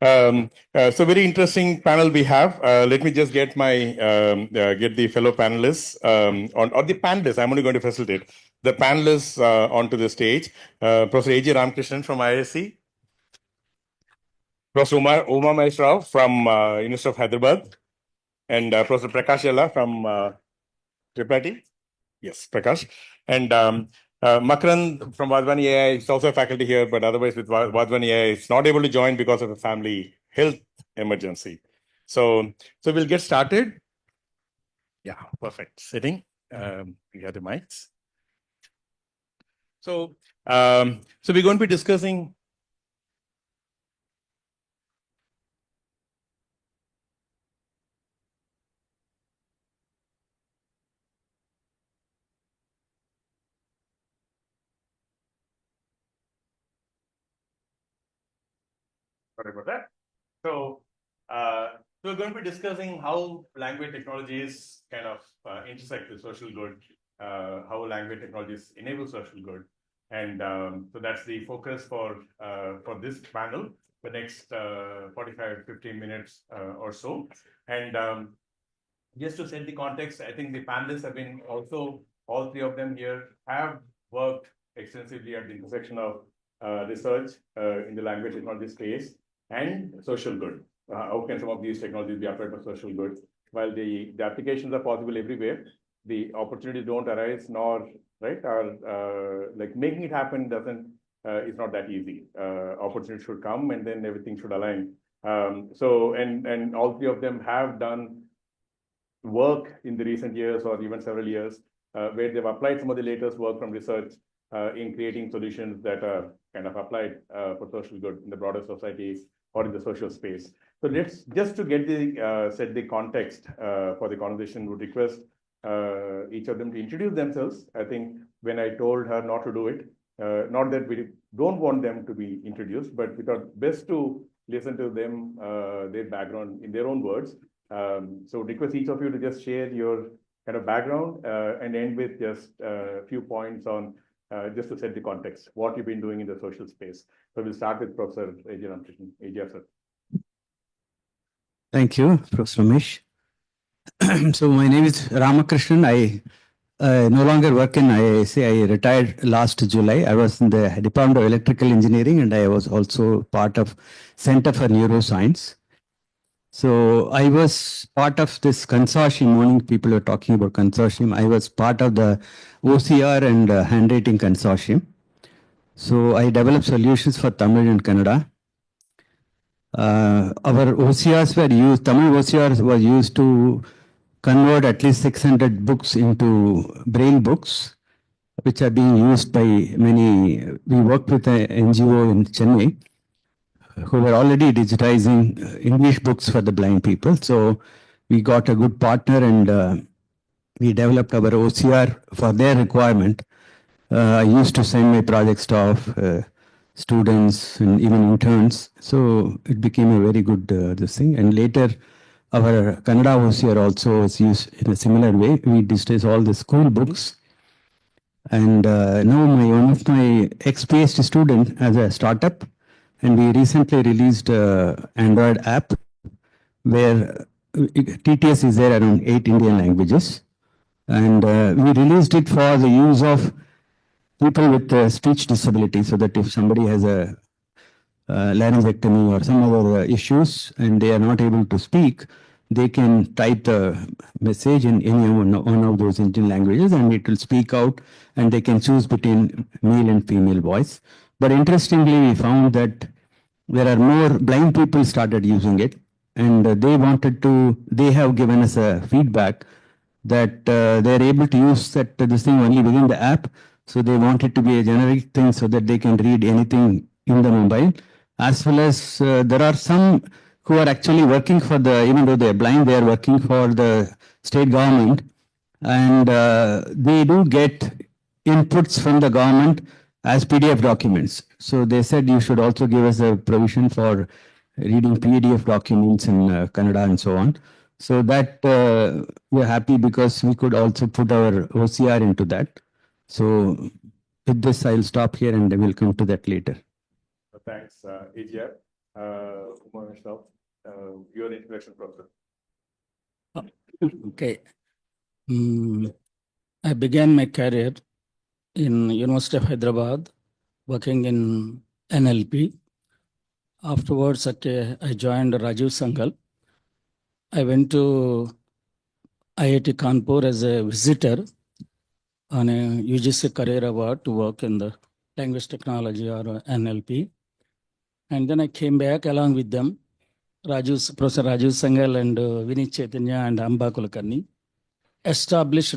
So very interesting panel we have. Let me just get my get the fellow panelists on or the panelists. I'm only going to facilitate the panelists onto the stage. Professor A.J. Ramakrishnan from IISc, Professor Uma Mahesh Rao from University of Hyderabad, and Professor Prakash Yella from IIIT. Yes, Prakash. And Makran from Vadhvani AI is also a faculty here, but otherwise with Vadhvani AI, it's not able to join because of a family health emergency. So we'll get started. Yeah, perfect. Sitting. We have the mics. So we're going to be discussing. Sorry about that. So we're going to be discussing how language technologies kind of intersect with social good, how language technologies enable social good. And so that's the focus for this panel, the next 45, 15 minutes or so. And just to set the context, I think the panelists have been also, all three of them here have worked extensively at the intersection of research in the language technology space and social good. How can some of these technologies be applied for social good? While the applications are possible everywhere, the opportunities don't arise, nor right are like making it happen doesn't is not that easy. Opportunities should come, and then everything should align. So and all three of them have done work in the recent years or even several years where they've applied some of the latest work from research in creating solutions that are kind of applied for social good in the broader society or in the social space. So let's just to get the set the context for the conversation, would request each of them to introduce themselves. I think when I told her not to do it, not that we don't want them to be introduced, but we thought best to listen to them, their background in their own words. So request each of you to just share your kind of background and end with just a few points on just to set the context, what you've been doing in the social space. So we'll start with Professor A.J. Ramakrishnan. A.J. sir. Thank you, Professor Ramesh. So my name is Ramakrishnan. I no longer work in IISc. I retired last July. I was in the Department of Electrical Engineering, and I was also part of Center for Neuroscience. So I was part of this consortium. Morning people were talking about consortium. I was part of the OCR and handwriting consortium. So I developed solutions for Tamil and Kannada. Our OCRs were used, Tamil OCRs were used to convert at least 600 books into braille books, which are being used by many. We worked with an NGO in Chennai who were already digitizing English books for the blind people. So we got a good partner, and we developed our OCR for their requirement. I used to send my project staff, students, and even interns. So it became a very good this thing. And later, our Kannada OCR also is used in a similar way. We digitize all the school books. And now one of my ex-PhD student has a startup, and we recently released an Android app where TTS is there around 8 Indian languages. And we released it for the use of people with speech disability, so that if somebody has a laryngectomy or some other issues and they are not able to speak, they can type the message in any one of those Indian languages, and it will speak out, and they can choose between male and female voice. But interestingly, we found that there are more blind people started using it, and they have given us a feedback that they're able to use this thing only within the app. So they want it to be a generic thing so that they can read anything in the mobile. As well as there are some who are actually working for even though they're blind, they are working for the state government. And they do get inputs from the government as PDF documents. So they said you should also give us a provision for reading PDF documents in Kannada and so on. So that we're happy because we could also put our OCR into that. So with this, I'll stop here and we'll come to that later. Thanks, AGR. Umesh, your introduction process. Okay. I began my career in University of Hyderabad, working in NLP. Afterwards, okay, I joined Rajiv Sangal. I went to IIT Kanpur as a visitor on a UGC Career Award to work in the language technology or NLP. And then I came back along with them, Professor Rajiv Sangal and Vinit Chaitanya and Amba Kulkarni, established,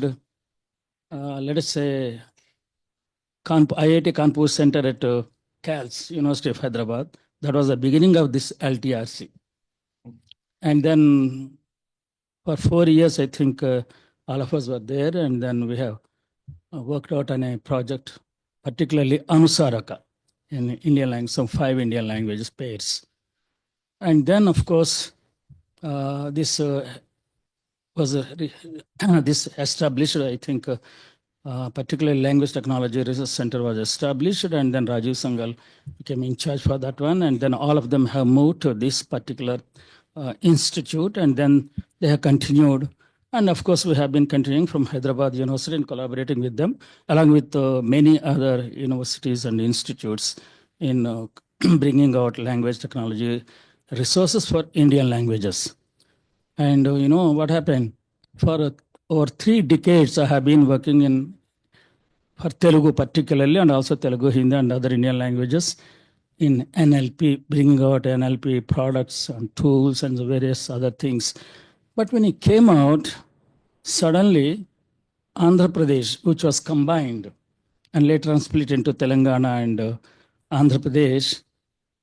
let us say, IIT Kanpur Center at CALS, University of Hyderabad. That was the beginning of this LTRC. And then for 4 years, I think all of us were there. And then we have worked out on a project, particularly Anusaraka in Indian language, some 5 Indian languages pairs. And then, of course, this was this established, I think, particularly Language Technology Research Center was established, and then Rajiv Sangal became in charge for that one. And then all of them have moved to this particular institute, and then they have continued. And of course, we have been continuing from Hyderabad University and collaborating with them, along with many other universities and institutes in bringing out language technology resources for Indian languages. And what happened? For over 3 decades, I have been working for Telugu particularly, and also Telugu, Hindi, and other Indian languages in NLP, bringing out NLP products and tools and various other things. But when it came out, suddenly Andhra Pradesh, which was combined and later on split into Telangana and Andhra Pradesh,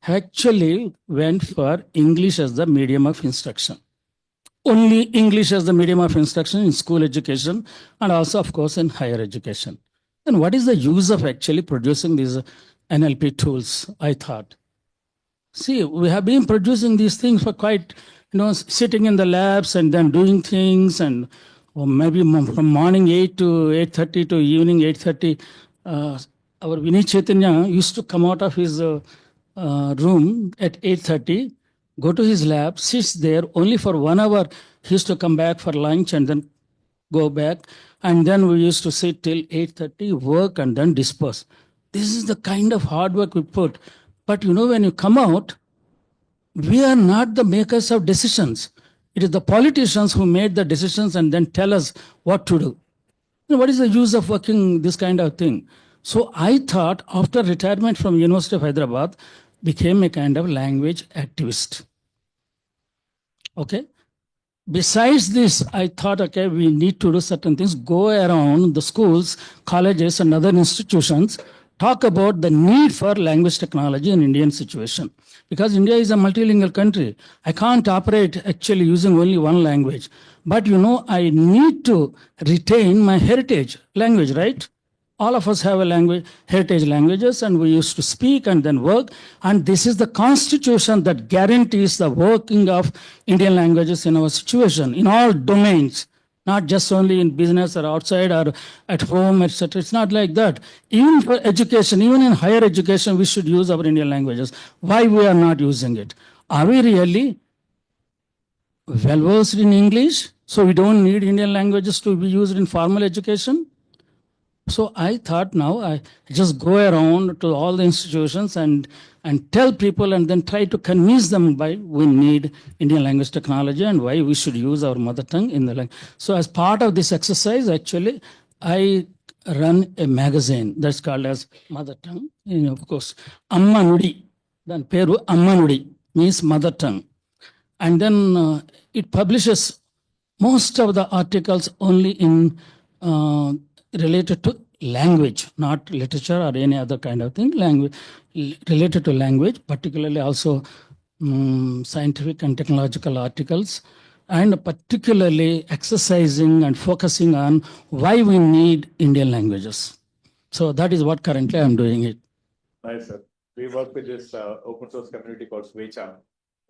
actually went for English as the medium of instruction. Only English as the medium of instruction in school education and also, of course, in higher education. Then what is the use of actually producing these NLP tools, I thought? See, we have been producing these things for quite, sitting in the labs and then doing things, and or maybe from morning 8 to 8:30 to evening 8:30. Our Vinit Chaitanya used to come out of his room at 8:30, go to his lab, sits there only for 1 hour. He used to come back for lunch and then go back. And then we used to sit till 8:30, work and then disperse. This is the kind of hard work we put. But when you come out, we are not the makers of decisions. It is the politicians who made the decisions and then tell us what to do. What is the use of working this kind of thing? So I thought after retirement from University of Hyderabad, became a kind of language activist. Okay. Besides this, I thought, okay, we need to do certain things, go around the schools, colleges, and other institutions, talk about the need for language technology in Indian situation. Because India is a multilingual country. I can't operate actually using only one language. But I need to retain my heritage language, right? All of us have a language, heritage languages, and we used to speak and then work. And this is the constitution that guarantees the working of Indian languages in our situation, in all domains, not just only in business or outside or at home, etc. It's not like that. Even for education, even in higher education, we should use our Indian languages. Why we are not using it? Are we really well versed in English? So we don't need Indian languages to be used in formal education? So I thought now I just go around to all the institutions and tell people and then try to convince them why we need Indian language technology and why we should use our mother tongue in the language. So as part of this exercise, actually, I run a magazine that's called as Mother Tongue. Of course, Amma Nudi. Then Peru Amma Nudi means mother tongue. And then it publishes most of the articles only in related to language, not literature or any other kind of thing, language related to language, particularly also scientific and technological articles, and particularly exercising and focusing on why we need Indian languages. So that is what currently I'm doing it. Nice, sir. We work with this open source community called Swecha.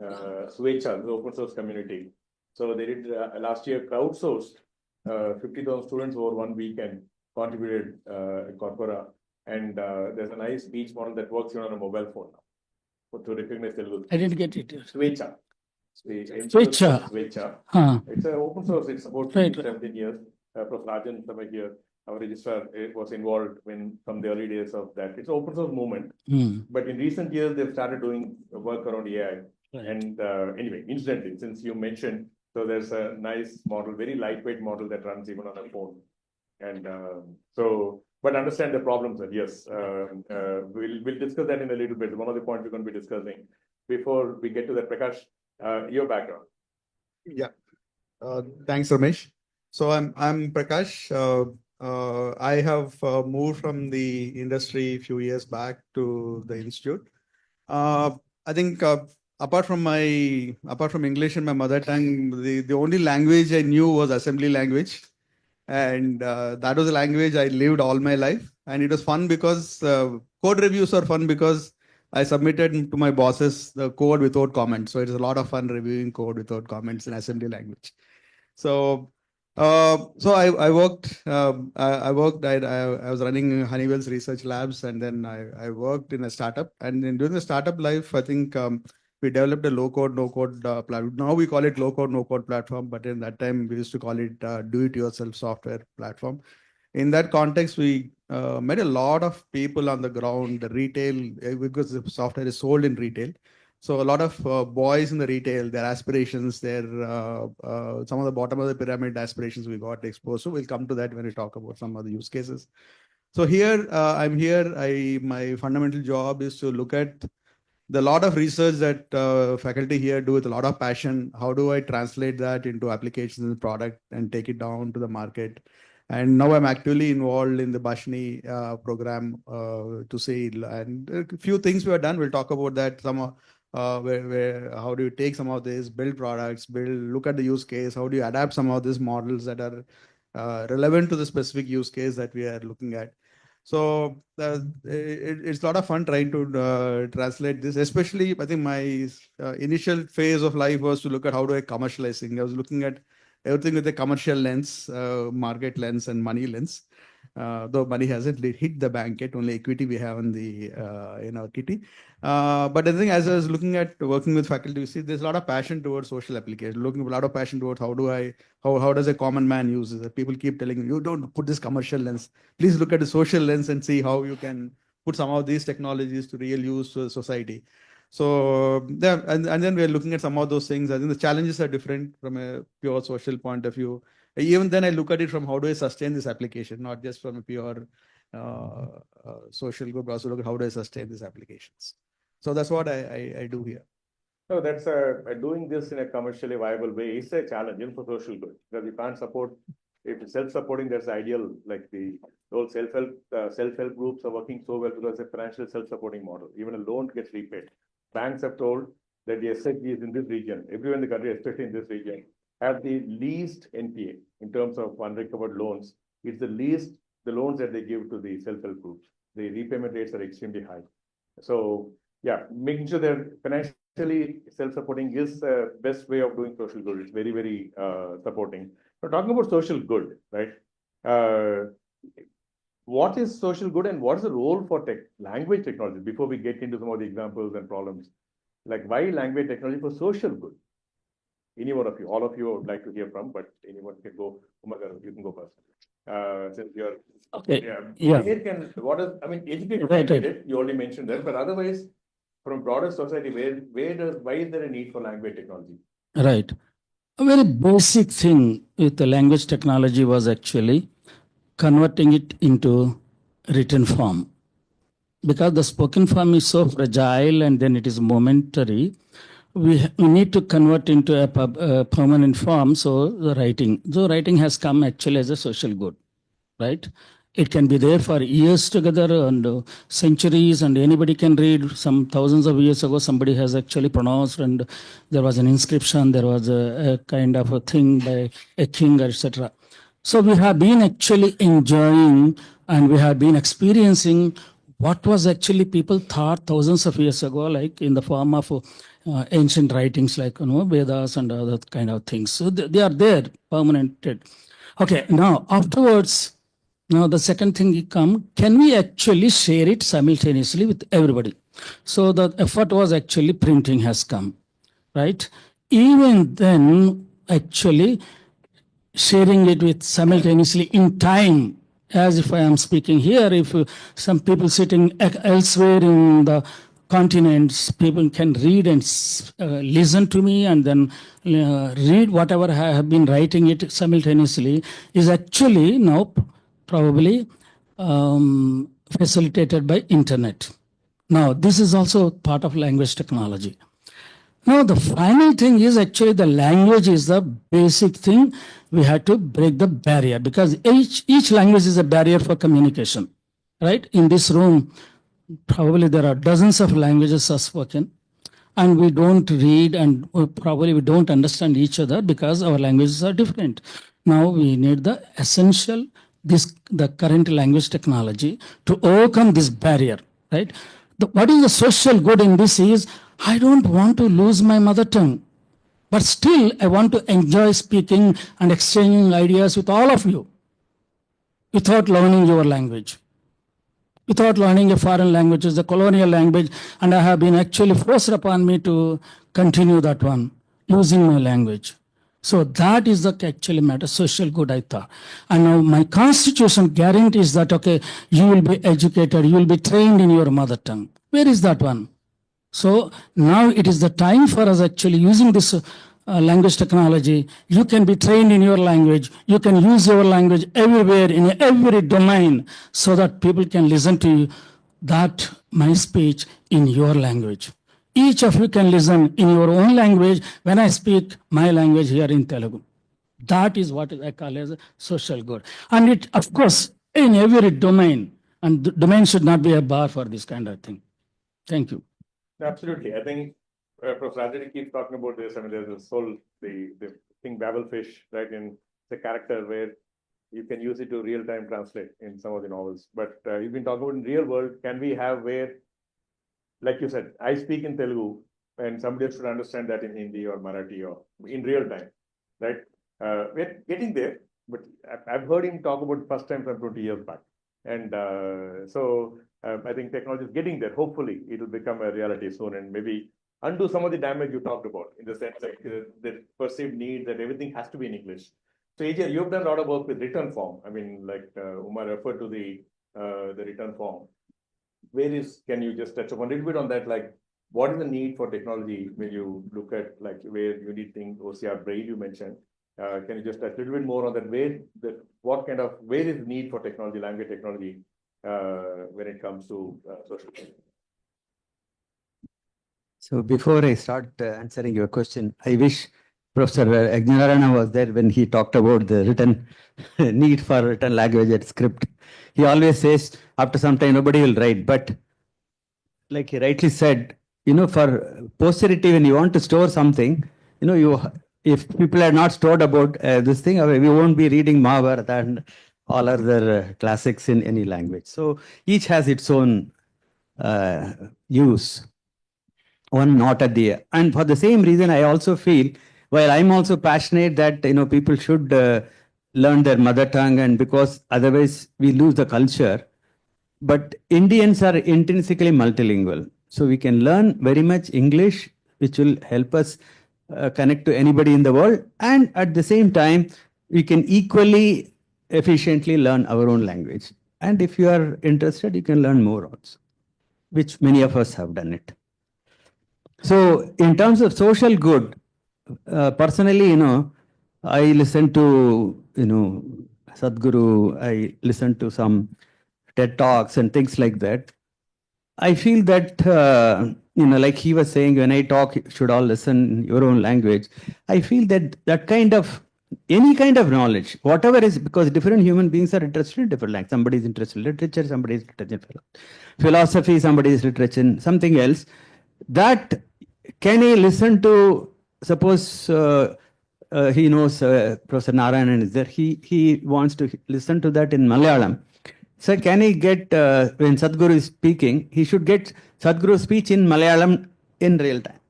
Swecha, the open source community. So they did last year crowdsourced 50,000 students over 1 weekend, contributed in Corpora. And there's a nice speech model that works on a mobile phone now. to recognize Telugu. I didn't get it. Swecha. Swecha. Swecha. Huh. It's an open source. It's about Right. 17 years. Prof. Rajan Samay here, our registrar, was involved from the early days of that. It's an open source movement. But in recent years, they've started doing work around AI. Right. And anyway, incidentally, since you mentioned, so there's a nice model, very lightweight model that runs even on a phone. And but understand the problems. And yes, we'll discuss that in a little bit. One of the points we're going to be discussing. Before we get to that, Prakash, your background. Yeah. Thanks, Ramesh. So I'm Prakash. I have moved from the industry a few years back to the institute. I think apart from English and my mother tongue, the only language I knew was assembly language. And that was a language I lived all my life. And it was fun because code reviews are fun because I submitted to my bosses the code without comments. So it is a lot of fun reviewing code without comments in assembly language. So I worked. I was running Honeywell's research labs, and then I worked in a startup. And then during the startup life, I think we developed a low-code, no-code platform. Now we call it low-code, no-code platform, but in that time we used to call it do-it-yourself software platform. In that context, we met a lot of people on the ground, the retail, because the software is sold in retail. So a lot of boys in the retail, their aspirations, some of the bottom of the pyramid aspirations we got exposed. So we'll come to that when we talk about some of the use cases. So here, I'm here. My fundamental job is to look at the lot of research that faculty here do with a lot of passion. How do I translate that into applications in the product and take it down to the market? And now I'm actively involved in the Bashni program to say, and a few things we have done. We'll talk about that. How do you take some of this, build products, look at the use case, how do you adapt some of these models that are relevant to the specific use case that we are looking at. So it's a lot of fun trying to translate this, especially I think my initial phase of life was to look at how do I commercialize things. I was looking at everything with a commercial lens, market lens and money lens. Though money hasn't hit the bank yet, only equity we have in the kitty. But I think as I was looking at working with faculty, you see there's a lot of passion towards social application, looking a lot of passion towards how does a common man use it. People keep telling you don't put this commercial lens. Please look at the social lens and see how you can put some of these technologies to real use to society. So yeah, and then we're looking at some of those things. I think the challenges are different from a pure social point of view. Even then I look at it from how do I sustain this application, not just from a pure social group, but also look at how do I sustain these applications. So that's what I do here. No, that's doing this in a commercially viable way is a challenge even for social good, because you can't support, if it's self-supporting, that's ideal. Like the whole self-help groups are working so well because it's a financial self-supporting model. Even a loan gets repaid. Banks have told that the SHGs in this region, everywhere in the country, especially in this region, have the least NPA in terms of unrecovered loans. It's the least the loans that they give to the self-help groups. The repayment rates are extremely high. So yeah, making sure they're financially self-supporting is the best way of doing social good. It's very, very supporting. But talking about social good, right? What is social good and what is the role for language technology before we get into some of the examples and problems? Like why language technology for social good? Any one of you, all of you I would like to hear from, but anyone can go. You can go first. Since you're Okay. Yeah. Education, Right. you already mentioned that, but otherwise, from broader society, why is there a need for language technology? Right. A very basic thing with the language technology was actually converting it into written form. Because the spoken form is so fragile and then it is momentary, we need to convert into a permanent form. So the writing has come actually as a social good, right? It can be there for years together and centuries, and anybody can read. Some thousands of years ago, somebody has actually pronounced, and there was an inscription, there was a kind of a thing by a king, etc. So we have been actually enjoying and we have been experiencing what was actually people thought thousands of years ago, like in the form of ancient writings like Vedas and other kind of things. So they are there, permanented. Okay, now afterwards, now the second thing come, can we actually share it simultaneously with everybody? So the effort was actually printing has come, right? Even then, actually sharing it with simultaneously in time, as if I am speaking here, if some people sitting elsewhere in the continents, people can read and listen to me and then read whatever I have been writing it simultaneously, is actually now probably facilitated by internet. Now, this is also part of language technology. Now, the final thing is actually the language is the basic thing. We had to break the barrier because each language is a barrier for communication, right? In this room, probably there are dozens of languages are spoken and we don't read and probably we don't understand each other because our languages are different. Now we need the essential, the current language technology to overcome this barrier, right? What is the social good in this is, I don't want to lose my mother tongue, but still I want to enjoy speaking and exchanging ideas with all of you without learning your language, without learning a foreign language, the colonial language, and I have been actually forced upon me to continue that one, using my language. So that is the actually matter, social good, I thought. And now my constitution guarantees that, okay, you will be educated, you will be trained in your mother tongue. Where is that one? So now it is the time for us actually using this language technology. You can be trained in your language. You can use your language everywhere in every domain so that people can listen to you, that my speech in your language. Each of you can listen in your own language when I speak my language here in Telugu. That is what I call as a social good. And it, of course, in every domain, and the domain should not be a bar for this kind of thing. Thank you. Absolutely. I think Professor Rajani keeps talking about this. I mean, there's this whole, the thing Babelfish, right? In the character where you can use it to real-time translate in some of the novels. But you've been talking about in real world, can we have where, like you said, I speak in Telugu and somebody else should understand that in Hindi or Marathi or in real time, right? We're getting there, but I've heard him talk about first time from 20 years back. And I think technology is getting there. Hopefully, it will become a reality soon and maybe undo some of the damage you talked about in the sense like the perceived need that everything has to be in English. So, AJ, you've done a lot of work with written form. I mean, like Umar referred to the written form. Can you just touch upon a little bit on that? Like, what is the need for technology when you look at like where you need things, OCR braille you mentioned? Can you just touch a little bit more on that? Where is the need for technology, language technology, when it comes to social media? So before I start answering your question, I wish Professor Ajnarana was there when he talked about the written need for written language and script. He always says after some time nobody will write, but like he rightly said, for posterity, when you want to store something, if people are not stored about this thing, we won't be reading Mahabharata and all other classics in any language. So each has its own use. One not at the, and for the same reason, I also feel, while I'm also passionate that people should learn their mother tongue, and because otherwise we lose the culture. But Indians are intrinsically multilingual, so we can learn very much English, which will help us connect to anybody in the world, and at the same time we can equally efficiently learn our own language. And if you are interested, you can learn more also, which many of us have done it. So in terms of social good, personally, I listen to, Sadhguru, I listen to some TED Talks and things like that. I feel that, like he was saying, when I talk, you should all listen your own language. I feel that any kind of knowledge, whatever is, because different human beings are interested in different languages. Somebody is interested in literature, somebody is interested in philosophy, somebody is interested in something else. That can he listen to, suppose he knows Professor Narayanan is there, he wants to listen to that in Malayalam. So can he get, when Sadhguru is speaking, he should get Sadhguru's speech in Malayalam in real time.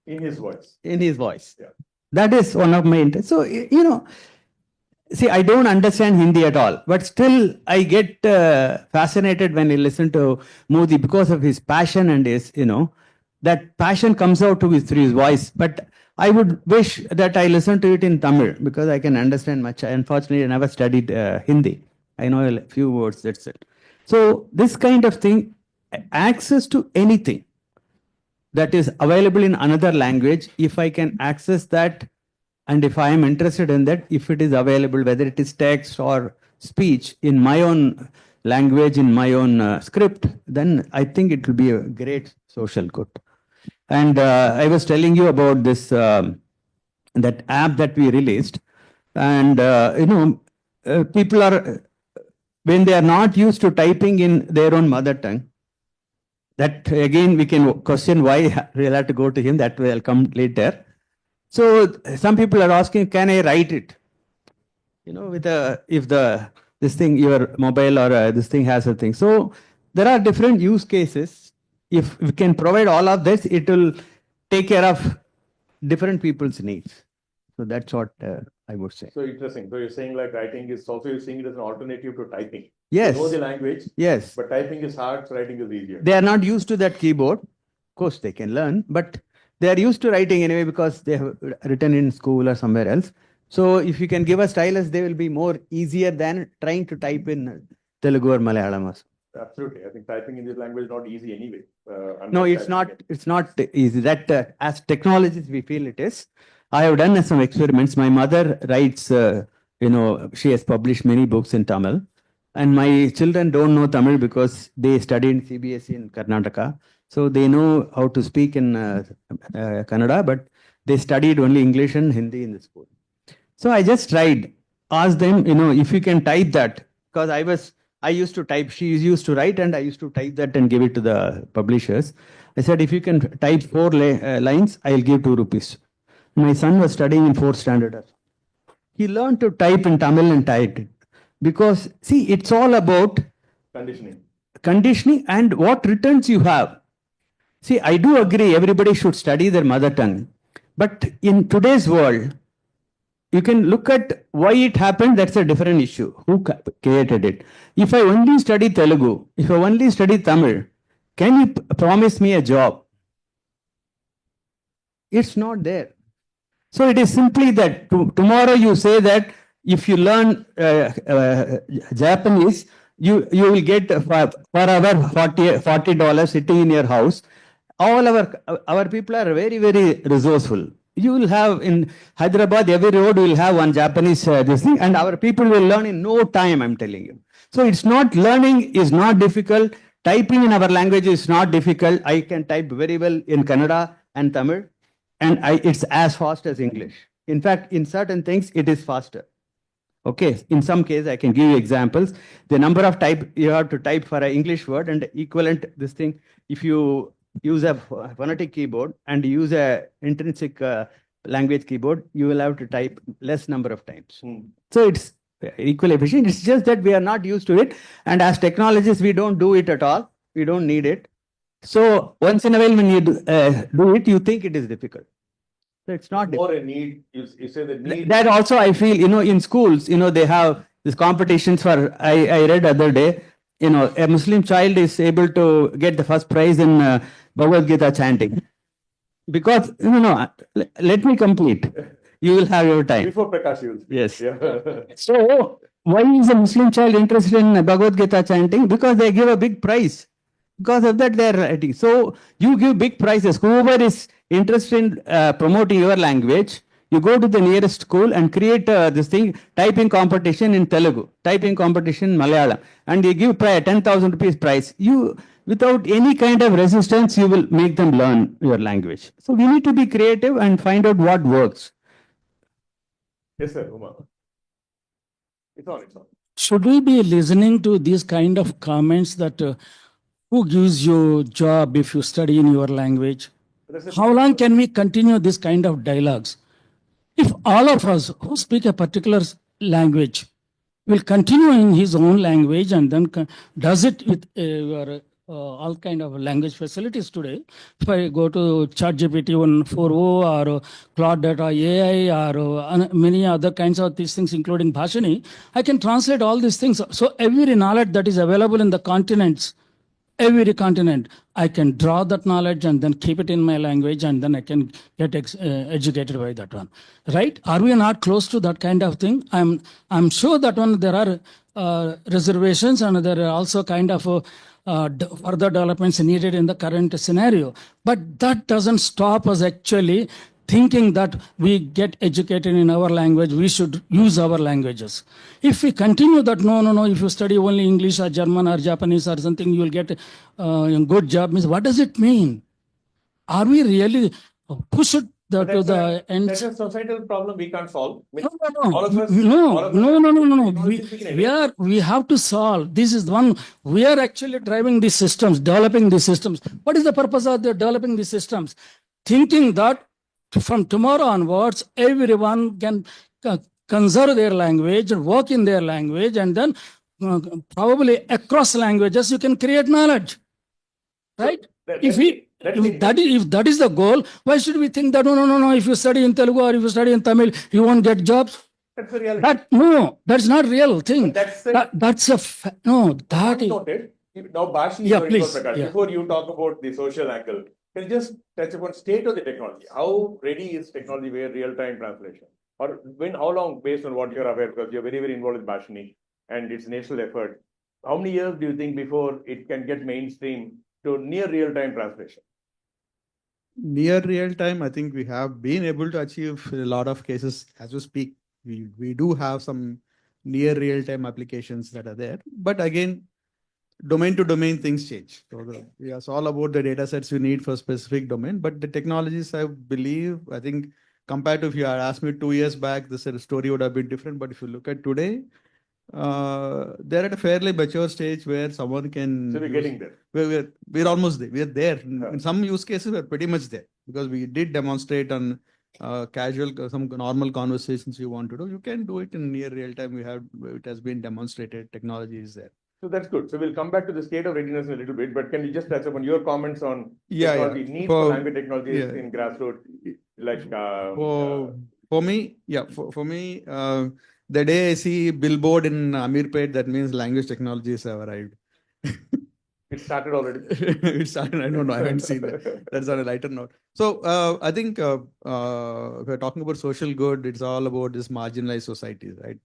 In his voice. In his voice. Yeah. That is one of my interests. So, See, I don't understand Hindi at all, but still I get fascinated when I listen to Modi because of his passion and his, that passion comes out to his through his voice. But I would wish that I listen to it in Tamil because I can understand much. Unfortunately, I never studied Hindi. I know a few words, that's it. So this kind of thing, access to anything that is available in another language, if I can access that, and if I am interested in that, if it is available, whether it is text or speech in my own language, in my own script, then I think it will be a great social good. And I was telling you about this, that app that we released. And, people are, when they are not used to typing in their own mother tongue, that again, we can question why we'll have to go to him, that will come later. So some people are asking, can I write it? With this thing, your mobile or this thing has a thing. So there are different use cases. If we can provide all of this, it will take care of different people's needs. So that's what I would say. So interesting. So you're saying like writing is also, you're seeing it as an alternative to typing. Yes. You know the language. Yes. But typing is hard, so writing is easier. They are not used to that keyboard. Of course, they can learn, but they are used to writing anyway because they have written in school or somewhere else. So if you can give a stylus, they will be more easier than trying to type in Telugu or Malayalam. Absolutely. I think typing in this language is not easy anyway. No, it's not. It's not easy. That as technologists, we feel it is. I have done some experiments. My mother writes, she has published many books in Tamil. And my children don't know Tamil because they study in CBSE in Karnataka. So they know how to speak in Kannada, but they studied only English and Hindi in the school. So I just tried, asked them, if you can type that, because I used to type, she used to write, and I used to type that and give it to the publishers. I said, if you can type 4 lines, I'll give 2 rupees. My son was studying in 4th standard. He learned to type in Tamil and typed it. Because, see, it's all about conditioning and what returns you have. See, I do agree everybody should study their mother tongue. But in today's world, you can look at why it happened, that's a different issue. Who created it? If I only study Telugu, if I only study Tamil, can you promise me a job? It's not there. So it is simply that tomorrow you say that if you learn Japanese, you will get per hour $40 sitting in your house. All our people are very, very resourceful. You will have in Hyderabad, every road will have one Japanese this thing, and our people will learn in no time, I'm telling you. So it's not, learning is not difficult. Typing in our language is not difficult. I can type very well in Kannada and Tamil, and it's as fast as English. In fact, in certain things, it is faster. Okay, in some cases, I can give you examples. The number of type you have to type for an English word and equivalent this thing, if you use a phonetic keyboard and use a intrinsic language keyboard, you will have to type less number of times. So it's equally efficient. It's just that we are not used to it. And as technologists, we don't do it at all. We don't need it. So once in a while, when you do it, you think it is difficult. So it's not more a need. You say the need. That also I feel, in schools, they have these competitions for, I read other day, a Muslim child is able to get the first prize in Bhagavad Gita chanting. Because, let me complete. You will have your time. Before Prakash, you will speak. Yes. Yeah. So, why is a Muslim child interested in Bhagavad Gita chanting? Because they give a big prize. Because of that, they are writing. So, you give big prizes. Whoever is interested in promoting your language, you go to the nearest school and create this thing, typing competition in Telugu, typing competition in Malayalam, and you give 10,000 rupees prize. Without any kind of resistance, you will make them learn your language. So we need to be creative and find out what works. Yes, sir. Uma. It's on. Should we be listening to these kind of comments that who gives you job if you study in your language? How long can we continue this kind of dialogues? If all of us who speak a particular language will continue in his own language and then does it with your all kind of language facilities today. If I go to ChatGPT 1.4 or Cloud Data AI or many other kinds of these things, including Bhashini, I can translate all these things. So every knowledge that is available in the continents, every continent, I can draw that knowledge and then keep it in my language, and then I can get educated by that one. Right? Are we not close to that kind of thing? I'm sure that one there are reservations, and there are also kind of further developments needed in the current scenario. But that doesn't stop us actually thinking that we get educated in our language, we should use our languages. If we continue that, no, if you study only English or German or Japanese or something, you will get a good job. Means, what does it mean? Are we really pushed to the end? That's a societal problem we can't solve. No. All of us, all of us No. We have to solve. This is one. We are actually driving these systems, developing these systems. What is the purpose of developing these systems? Thinking that from tomorrow onwards, everyone can conserve their language and work in their language, and then probably across languages you can create knowledge. Right? If that is the goal, why should we think that no, if you study in Telugu or if you study in Tamil, you won't get jobs? That's the reality. That's not real thing. That's a no. That is noted. Now, Bhashini, yeah, please. Before you talk about the social angle, can you just touch upon state of the technology? How ready is technology where real-time translation? Or how long, based on what you're aware, because you're very, very involved with Bhashini and its national effort, how many years do you think before it can get mainstream to near real-time translation? Near real-time, I think we have been able to achieve a lot of cases as we speak. We do have some near real-time applications that are there. But again, domain to domain things change. So it's all about the data sets you need for a specific domain. But the technologies, I think compared to if you had asked me 2 years back, the story would have been different. But if you look at today, they're at a fairly mature stage where someone can. So we're getting there. We're almost there. We're there. In some use cases, we're pretty much there because we did demonstrate on some normal conversations you want to do. You can do it in near real time. It has been demonstrated. Technology is there. So that's good. So we'll come back to the state of readiness in a little bit, but can you just touch upon your comments on technology, need for language technologies in grassroots? Like for me, the day I see billboard in Amirpet, that means language technologies have arrived. It started already. It started. I don't know. I haven't seen that. That's on a lighter note. So I think if we're talking about social good, it's all about this marginalized societies, right?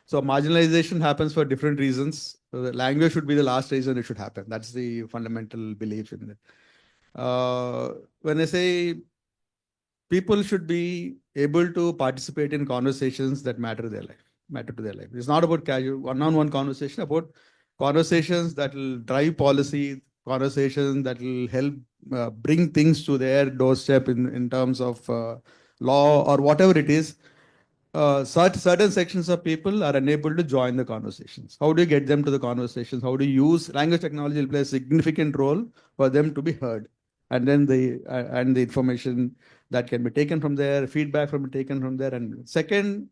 So marginalization happens for different reasons. So the language should be the last reason it should happen. That's the fundamental belief in it. When I say people should be able to participate in conversations that matter to their life. It's not about casual one-on-one conversation, about conversations that will drive policy, conversations that will help bring things to their doorstep in terms of law or whatever it is. Certain sections of people are unable to join the conversations. How do you get them to the conversations? How do you use language technology will play a significant role for them to be heard? And then the information that can be taken from there, feedback taken from there. And second,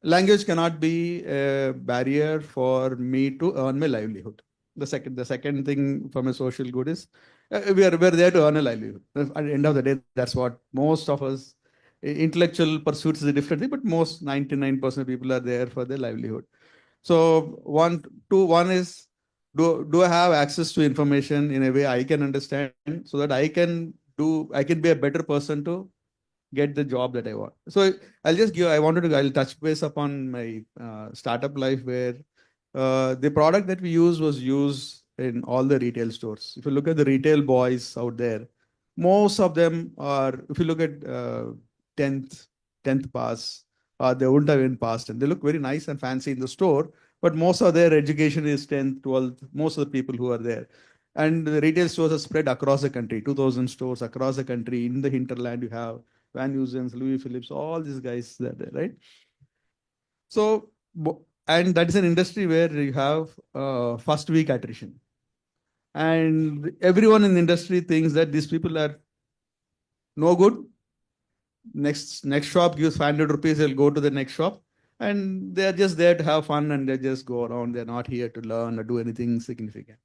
language cannot be a barrier for me to earn my livelihood. The second thing from a social good is we're there to earn a livelihood. At the end of the day, that's what most of us. Intellectual pursuits is a different thing, but most 99% of people are there for their livelihood. So one is, do I have access to information in a way I can understand so that I can be a better person to get the job that I want. So I'll touch base upon my startup life where the product that we use was used in all the retail stores. If you look at the retail boys out there, most of them are, if you look at 10th pass, they wouldn't have even passed, and they look very nice and fancy in the store, but most of their education is 10th, 12th, most of the people who are there. And the retail stores are spread across the country, 2,000 stores across the country. In the hinterland, you have Van Heusen's, Louis Phillips, all these guys that are there, right? So, and that is an industry where you have first week attrition. And everyone in the industry thinks that these people are no good. Next shop gives 500 rupees, they'll go to the next shop. And they're just there to have fun and they just go around. They're not here to learn or do anything significant.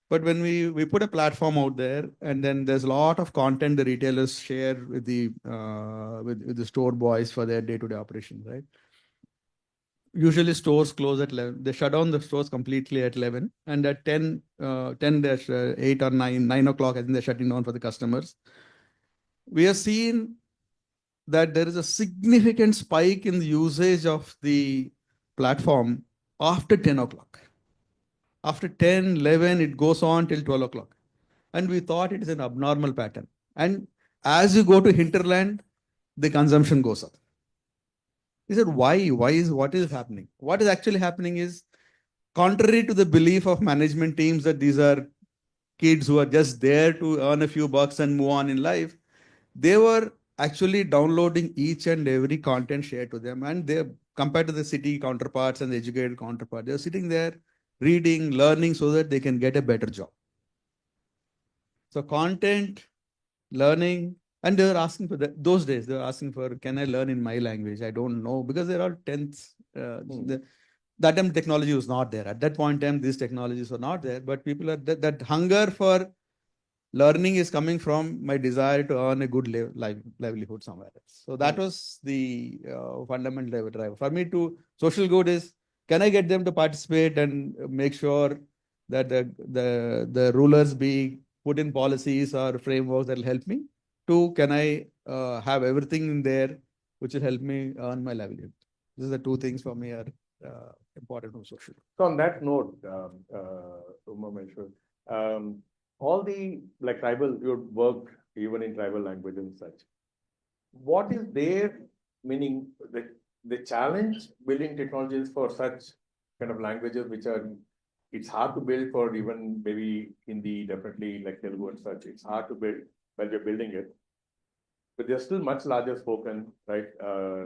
But when we put a platform out there, and then there's a lot of content the retailers share with the store boys for their day-to-day operations, right? Usually stores close at 11. They shut down the stores completely at 11, and at 10, 8 or 9 o'clock, I think they're shutting down for the customers. We have seen that there is a significant spike in the usage of the platform after 10 o'clock. After 10, 11, it goes on till 12 o'clock. And we thought it is an abnormal pattern. And as you go to hinterland, the consumption goes up. He said, why? What is happening? What is actually happening is, contrary to the belief of management teams that these are kids who are just there to earn a few bucks and move on in life, they were actually downloading each and every content shared to them. And they, compared to the city counterparts and the educated counterparts, they're sitting there reading, learning so that they can get a better job. So content, learning, and they were asking for that. Those days, they were asking for, can I learn in my language? I don't know, because they're all 10th. That time technology was not there. At that point in time, these technologies were not there. But people are, that hunger for learning is coming from my desire to earn a good livelihood somewhere else. So that was the fundamental driver. For me, to social good is, can I get them to participate and make sure that the rulers be put in policies or frameworks that will help me? Two, can I have everything in there which will help me earn my livelihood? These are the two things for me are important from social. So on that note, all the like tribal, you worked even in tribal language and such. What is their meaning? The challenge building technologies for such kind of languages, which are, it's hard to build for even maybe Hindi, definitely like Telugu and such. It's hard to build while you're building it. But they're still much larger spoken, right?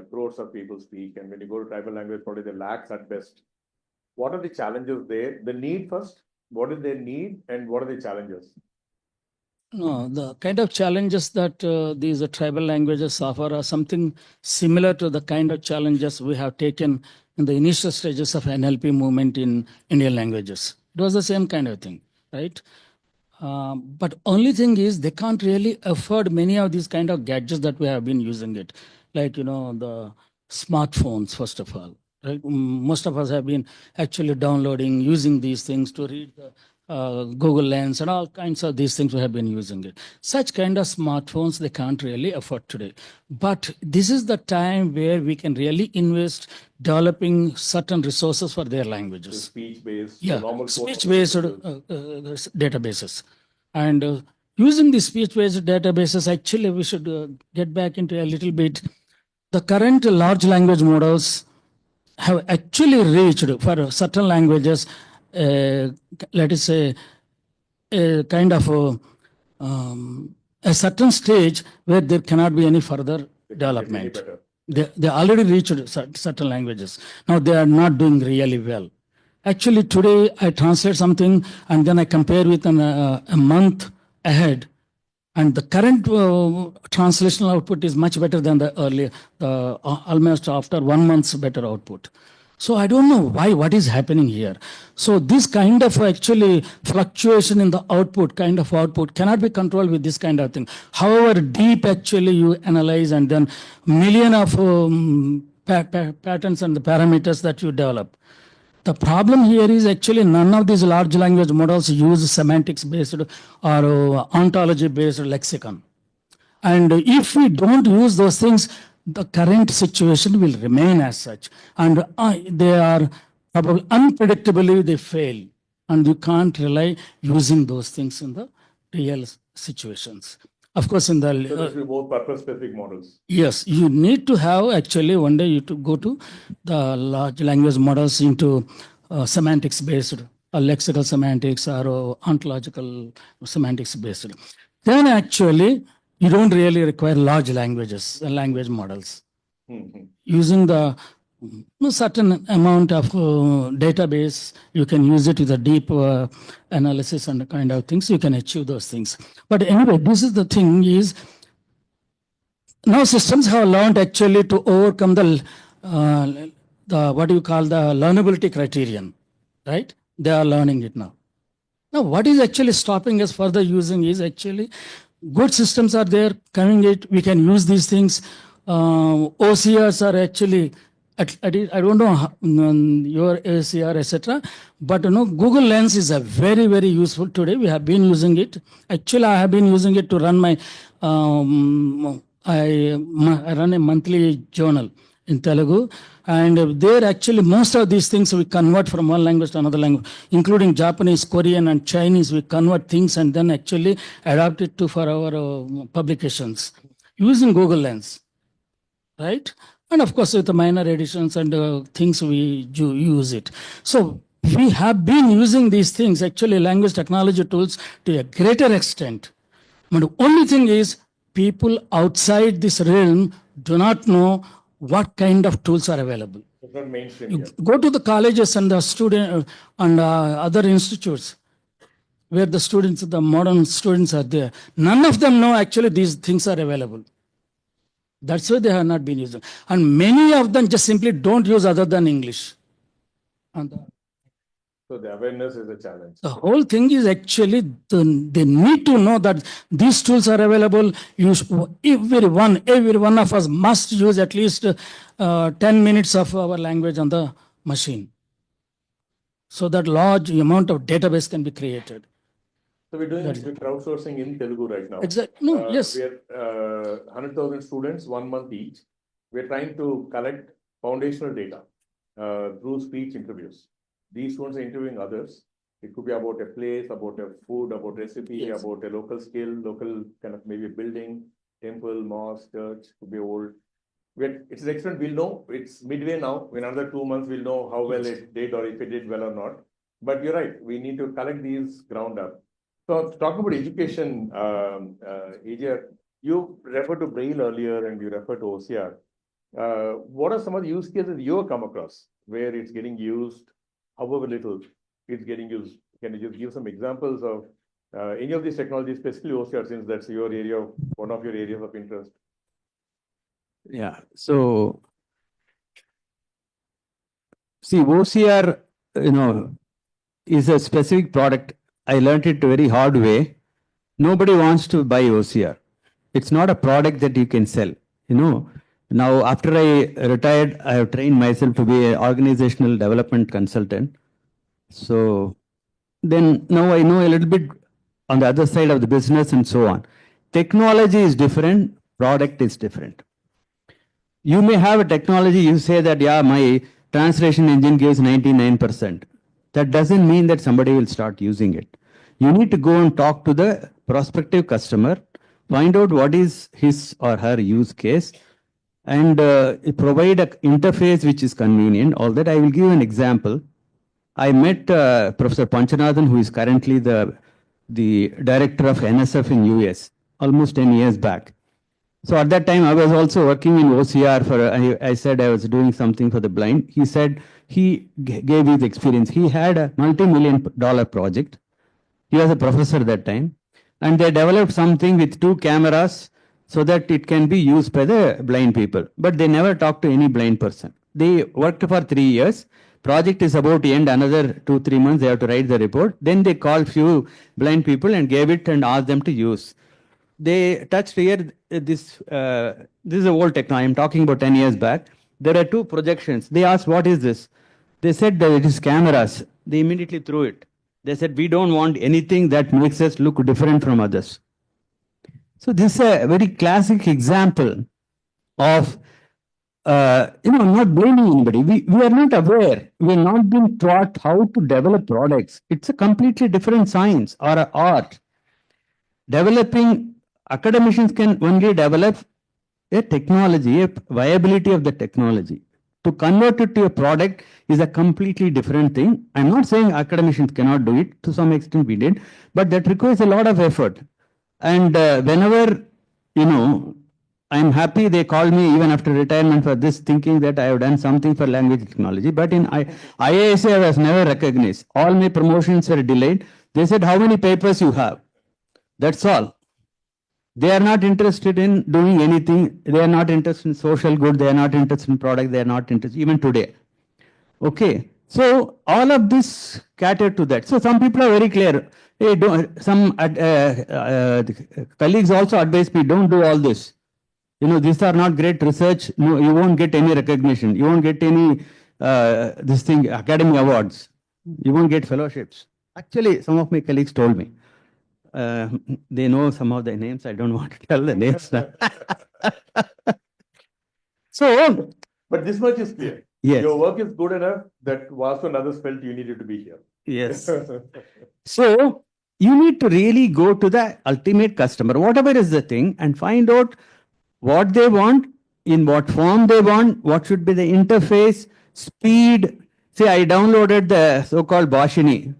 Crores of people speak. And when you go to tribal language, probably the lakhs at best. What are the challenges there? The need first, what is their need and what are the challenges? No, the kind of challenges that these tribal languages offer are something similar to the kind of challenges we have taken in the initial stages of NLP movement in Indian languages. It was the same kind of thing, right? But only thing is they can't really afford many of these kind of gadgets that we have been using it. Like, the smartphones, first of all, right? Most of us have been actually downloading, using these things to read the Google Lens and all kinds of these things we have been using it. Such kind of smartphones, they can't really afford today. But this is the time where we can really invest developing certain resources for their languages. Speech-based, yeah, speech-based databases. And using the speech-based databases, actually, we should get back into a little bit. The current large language models have actually reached for certain languages, let us say, a kind of a certain stage where there cannot be any further development. They already reached certain languages. Now they are not doing really well. Actually, today I translate something and then I compare with a month ahead. And the current translational output is much better than the earlier, almost after 1 month's better output. So I don't know why, what is happening here. So this kind of actually fluctuation in the output, cannot be controlled with this kind of thing. However deep actually you analyze and then million of patterns and the parameters that you develop. The problem here is actually none of these large language models use semantics-based or ontology-based lexicon. And if we don't use those things, the current situation will remain as such. And they are probably unpredictably, they fail. And you can't rely using those things in the real situations. Of course, in the... So this will be more purpose-specific models. Yes, you need to have actually one day you to go to the large language models into semantics-based or lexical semantics or ontological semantics-based. Then actually, you don't really require large languages and language models. Using the certain amount of database, you can use it with a deep analysis and kind of things, you can achieve those things. But anyway, this is the thing is, now systems have learned actually to overcome the what do you call the learnability criterion, right? They are learning it now. Now, what is actually stopping us further using is actually good systems are there, coming it, we can use these things. OCRs are actually, I don't know your OCR, etc. But Google Lens is a very, very useful today. We have been using it. Actually, I have been using it to run my, I run a monthly journal in Telugu. And there actually most of these things we convert from one language to another language, including Japanese, Korean, and Chinese. We convert things and then actually adapt it to for our publications using Google Lens, right? And of course, with the minor editions and things we use it. So we have been using these things, actually language technology tools, to a greater extent. But the only thing is people outside this realm do not know what kind of tools are available. It's not mainstream You yet. go to the colleges and the student and other institutes where the students, the modern students are there. None of them know actually these things are available. That's why they have not been using. And many of them just simply don't use other than English. And So the awareness is a challenge. the whole thing is actually they need to know that these tools are available. Every one of us must use at least 10 minutes of our language on the machine, so that large amount of database can be created. So we're doing crowdsourcing in Telugu right now. Exactly. No, yes. We are 100,000 students, 1 month each. We're trying to collect foundational data through speech interviews. These students are interviewing others. It could be about a place, about a food, about recipe, Yes. about a local skill, local kind of maybe building, temple, mosque, church, could be old. It's an experiment. We'll know. It's midway now. In another 2 months, we'll know how well it did or if it did well or not. But you're right. We need to collect these ground up. So talk about education, Ajay, you referred to Braille earlier and you referred to OCR. What are some of the use cases you have come across where it's getting used, however little it's getting used? Can you just give some examples of any of these technologies, especially OCR, since that's your area, one of your areas of interest? Yeah. So, see, OCR, is a specific product. I learned it very hard way. Nobody wants to buy OCR. It's not a product that you can sell. Now after I retired, I have trained myself to be an organizational development consultant. So then now I know a little bit on the other side of the business and so on. Technology is different, product is different. You may have a technology, you say that, yeah, my translation engine gives 99%. That doesn't mean that somebody will start using it. You need to go and talk to the prospective customer, find out what is his or her use case, and provide an interface which is convenient. All that. I will give an example. I met Professor Panchanathan, who is currently the director of NSF in US, almost 10 years back. So at that time, I was also working in OCR I said I was doing something for the blind. He said he gave his experience. He had a multi-million-dollar project. He was a professor at that time. And they developed something with 2 cameras so that it can be used by the blind people. But they never talked to any blind person. They worked for 3 years. Project is about to end another 2-3 months. They have to write the report. Then they called few blind people and gave it and asked them to use. They touched here, this is a old technology. I'm talking about 10 years back. There are 2 projections. They asked, what is this? They said that it is cameras. They immediately threw it. They said, we don't want anything that makes us look different from others. So this is a very classic example of, not blaming anybody. We are not aware. We are not being taught how to develop products. It's a completely different science or an art. Developing, academicians can only develop a technology, a viability of the technology. To convert it to a product is a completely different thing. I'm not saying academicians cannot do it. To some extent we did, but that requires a lot of effort. And whenever, I'm happy they called me even after retirement for this, thinking that I have done something for language technology. But in IISc, I was never recognized. All my promotions were delayed. They said, how many papers you have? That's all. They are not interested in doing anything. They are not interested in social good. They are not interested in product. They are not interested, even today. Okay. So all of this cater to that. So some people are very clear. Hey, some colleagues also advise me, don't do all this. You know, these are not great research. No, you won't get any recognition. You won't get any academy awards. You won't get fellowships. Actually, some of my colleagues told me. They know some of the names. I don't want to tell the names. So, But this much is clear. yes. Your work is good enough that Vasu and others felt you needed to be here. Yes. So you need to really go to the ultimate customer, whatever is the thing, and find out what they want, in what form they want, what should be the interface, speed. See, I downloaded the so-called Bhashini,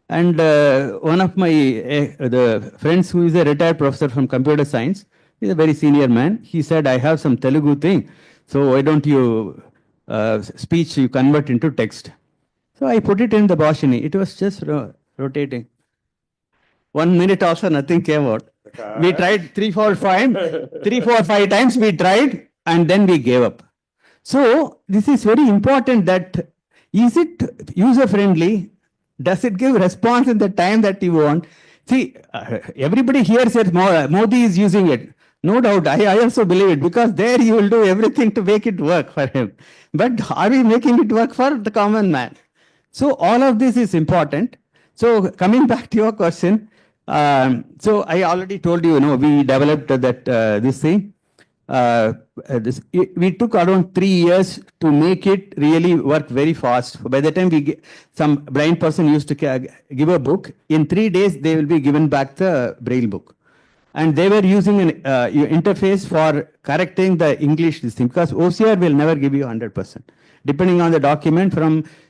and one of my the friends who is a retired professor from computer science, he's a very senior man. He said, I have some Telugu thing, so why don't you speech you convert into text? So I put it in the Bhashini. It was just rotating. 1 minute also nothing came out. We tried 3, 4, 5 times we tried, and then we gave up. So this is very important, that is it user friendly? Does it give response in the time that you want? See, everybody here says Modi is using it. No doubt, I also believe it, because there you will do everything to make it work for him. But are we making it work for the common man? So all of this is important. So coming back to your question, so I already told you, we developed that this thing. We took around 3 years to make it really work very fast. By the time some blind person used to give a book, in 3 days they will be given back the Braille book. And they were using an interface for correcting the English this thing, because OCR will never give you 100%. Depending on the document,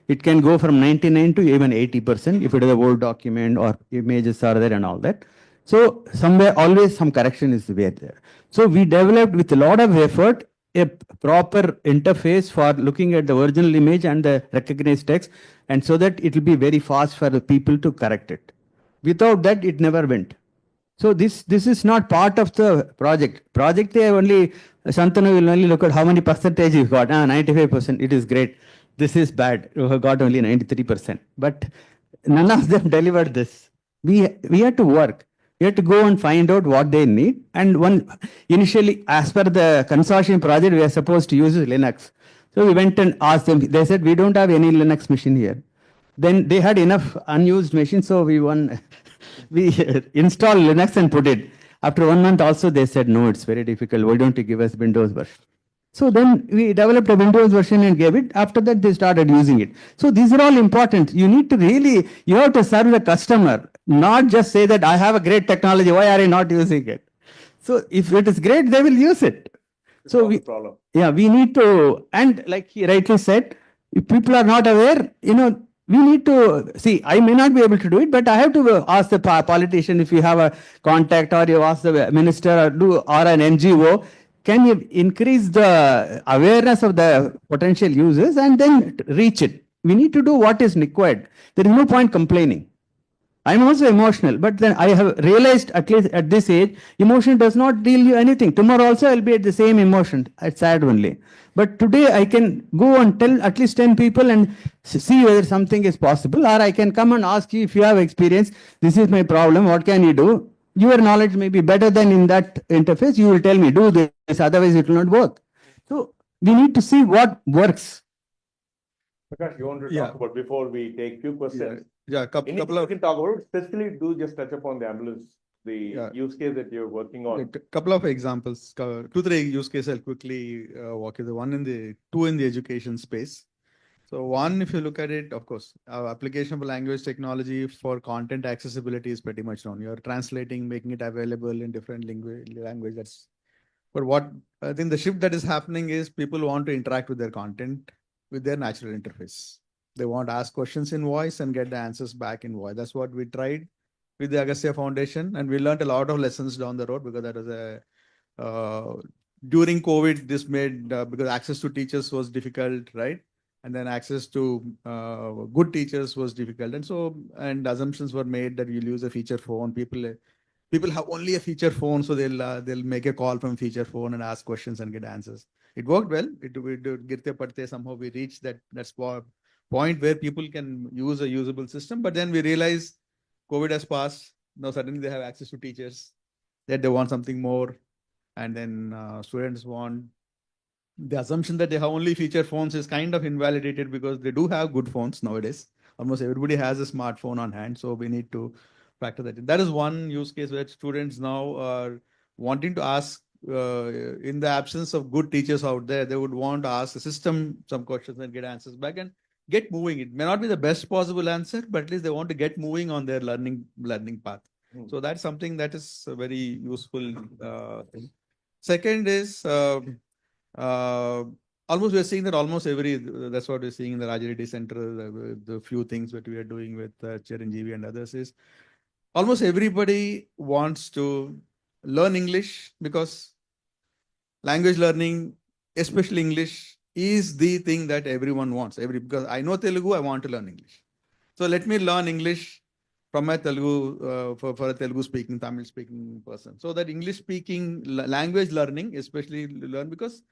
it can go from 99 to even 80% if it is a Word document or images are there and all that. So somewhere always some correction is there. So we developed with a lot of effort a proper interface for looking at the original image and the recognized text, and so that it will be very fast for the people to correct it. Without that, it never went. So this is not part of the project. They only, Shantanu will only look at how many percentage you got. 95%, it is great. This is bad. You have got only 93%. But none of them delivered this. We had to work. We had to go and find out what they need. And initially, as per the consortium project, we are supposed to use Linux. So we went and asked them. They said, we don't have any Linux machine here. Then they had enough unused machines, so we installed Linux and put it. After 1 month also, they said, no, it's very difficult. Why don't you give us Windows version? So then we developed a Windows version and gave it. After that, they started using it. So these are all important. You need to really, you have to serve the customer, not just say that I have a great technology. Why are you not using it? So if it is great, they will use it. So we need to, and like he rightly said, if people are not aware, we need to see, I may not be able to do it, but I have to ask the politician, if you have a contact, or you ask the minister or an NGO, can you increase the awareness of the potential users and then reach it? We need to do what is required. There is no point complaining. I'm also emotional, but then I have realized, at least at this age, emotion does not deal you anything. Tomorrow also I'll be at the same emotion. It's sad only. But today I can go and tell at least 10 people and see whether something is possible, or I can come and ask you if you have experience. This is my problem. What can you do? Your knowledge may be better than in that interface. You will tell me, do this, otherwise it will not work. So we need to see what works. Prakash, you want to talk about before we take few questions? Couple of you can talk about, specifically do just touch upon the ambulance, the use case that you're working on. A couple of examples, 2-3 use cases I'll quickly walk you through. Two in the education space. So one, if you look at it, of course, our application for language technology for content accessibility is pretty much known. You're translating, making it available in different language. But what I think the shift that is happening is people want to interact with their content with their natural interface. They want to ask questions in voice and get the answers back in voice. That's what we tried with the Agastya Foundation, and we learned a lot of lessons down the road, because that was during COVID, this made, because access to teachers was difficult, right? And then access to good teachers was difficult. And assumptions were made that you'll use a feature phone. People have only a feature phone, so they'll make a call from feature phone and ask questions and get answers. It worked well. Somehow we reached that spot point where people can use a usable system. But then we realize COVID has passed. Now suddenly they have access to teachers, that they want something more. And then students want, the assumption that they have only feature phones is kind of invalidated because they do have good phones nowadays. Almost everybody has a smartphone on hand. So we need to factor that in. That is one use case where students now are wanting to ask, in the absence of good teachers out there, they would want to ask the system some questions and get answers back and get moving. It may not be the best possible answer, but at least they want to get moving on their learning path. So that's something that is a very useful thing. Second is, almost we're seeing that almost that's what we're seeing in the Rajaredi Center, the few things that we are doing with Chiranjeevi and others is almost everybody wants to learn English because language learning, especially English, is the thing that everyone wants. Because I know Telugu, I want to learn English. So let me learn English from a Telugu, for a Telugu speaking, Tamil speaking person. So that English speaking language learning, especially learn because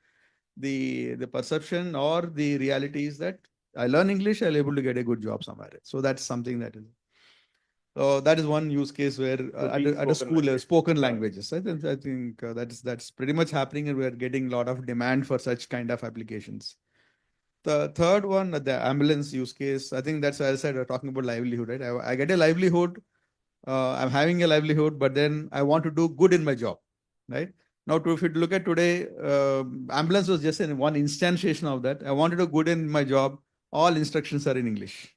the perception or the reality is that I learn English, I'll be able to get a good job somewhere. So that's something that is. So that is one use case where at a school, spoken languages. I think that's pretty much happening, and we are getting a lot of demand for such kind of applications. The third one, the ambulance use case, I think that's, as I said, we're talking about livelihood, right? I get a livelihood, I'm having a livelihood, but then I want to do good in my job, right? Now, if you look at today, ambulance was just one instantiation of that. I want to do good in my job. All instructions are in English,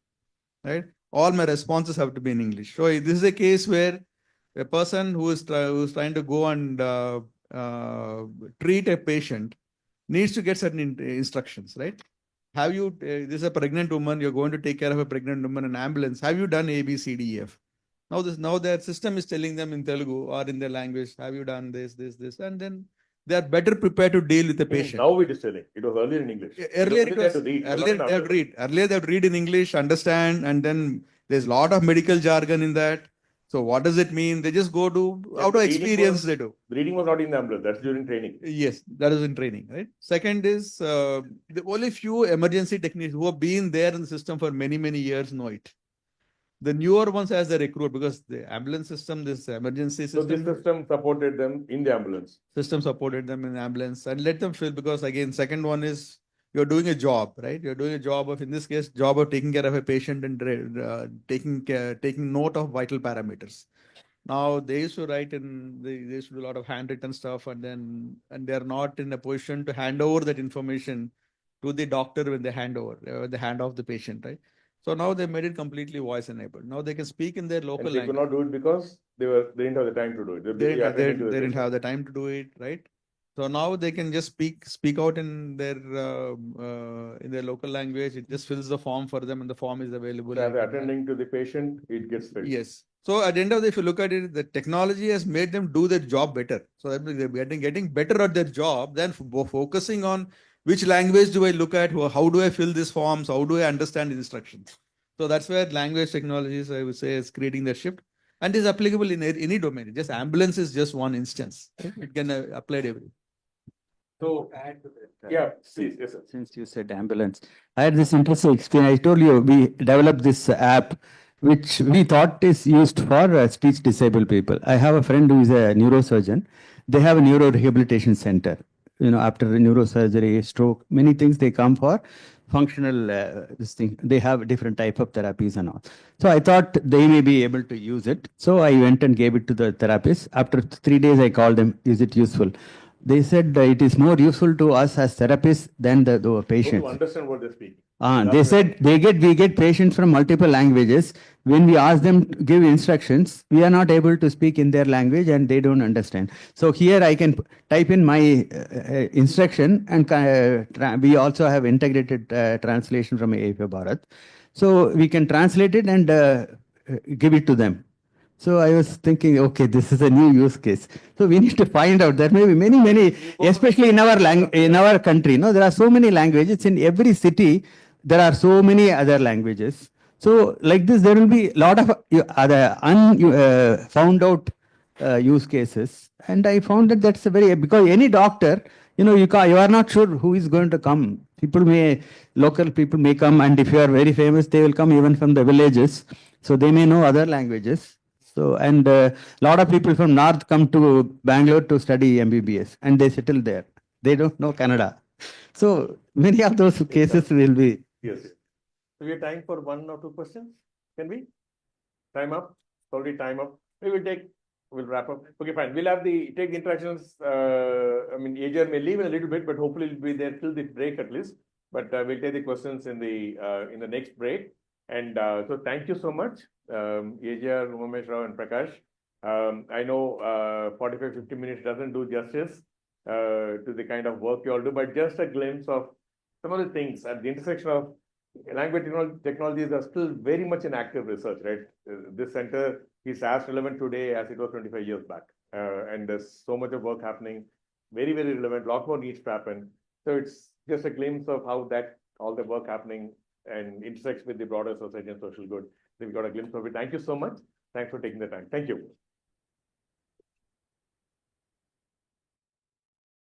right? All my responses have to be in English. So this is a case where a person who is trying to go and treat a patient needs to get certain instructions, right? Have you, this is a pregnant woman, you're going to take care of a pregnant woman in an ambulance. Have you done A, B, C, D, E, F? Now their system is telling them in Telugu or in their language, have you done this, and then they are better prepared to deal with the patient. Now it is telling. It was earlier in English. Earlier they have to read in English, understand, and then there's a lot of medical jargon in that. So what does it mean? They just go to, out of experience they do. Reading was not in the ambulance, that's during training. Yes, that is in training, right? Second is, the only few emergency technicians who have been there in the system for many, many years know it. The newer ones as they recruit, because the ambulance system, this emergency system. So this system supported them in the ambulance. System supported them in the ambulance and let them feel, because again, second one is you're doing a job, right? You're doing a job of, in this case, job of taking care of a patient and taking note of vital parameters. Now they used to write and they used to do a lot of handwritten stuff, and they're not in a position to hand over that information to the doctor when they hand off the patient, right? So now they made it completely voice enabled. Now they can speak in their local language. They could not do it because they didn't have the time to do it. They didn't have the time to do it, right? So now they can just speak out in their local language. It just fills the form for them, and the form is available. So as attending to the patient, it gets filled. Yes. So at the end of the day, if you look at it, the technology has made them do their job better. So they're getting better at their job than focusing on which language do I look at, how do I fill these forms, how do I understand the instructions. So that's where language technologies, I would say, is creating that shift. And is applicable in any domain. Just ambulance is just one instance. It can apply to everything. So, add to that, yeah, please, yes, sir. Since you said ambulance, I had this interesting experience. I told you we developed this app which we thought is used for speech disabled people. I have a friend who is a neurosurgeon. They have a neuro rehabilitation center. You know, after neurosurgery, stroke, many things they come for functional this thing. They have different type of therapies and all. So I thought they may be able to use it. So I went and gave it to the therapist. After 3 days, I called them, is it useful? They said it is more useful to us as therapists than the patients. To understand what they speak. They said we get patients from multiple languages. When we ask them to give instructions, we are not able to speak in their language and they don't understand. So here I can type in my instruction, and we also have integrated translation from IIIT Bharat. So we can translate it and give it to them. So I was thinking, okay, this is a new use case. So we need to find out. There may be many, especially in our country. No, there are so many languages in every city. There are so many other languages. So like this, there will be a lot of other found out use cases. And I found that that's a because any doctor, you are not sure who is going to come Local people may come, and if you are very famous, they will come even from the villages. So they may know other languages. So, and a lot of people from North come to Bangalore to study MBBS, and they settle there. They don't know Kannada. So many of those cases will be. Yes. So we have time for 1 or 2 questions. Can we? Time up. Already time up. We'll wrap up. Okay, fine. We'll take the interactions. I mean, Ajar may leave in a little bit, but hopefully it'll be there till the break at least. But we'll take the questions in the next break. And so thank you so much, Ajar, Umesh Rao, and Prakash. I know 45-50 minutes doesn't do justice to the kind of work you all do, but just a glimpse of some of the things at the intersection of language technologies are still very much in active research, right? This center is as relevant today as it was 25 years back. And there's so much of work happening, very, very relevant, a lot more needs to happen. So it's just a glimpse of how all the work happening and intersects with the broader society and social good. So we got a glimpse of it. Thank you so much. Thanks for taking the time. Thank you.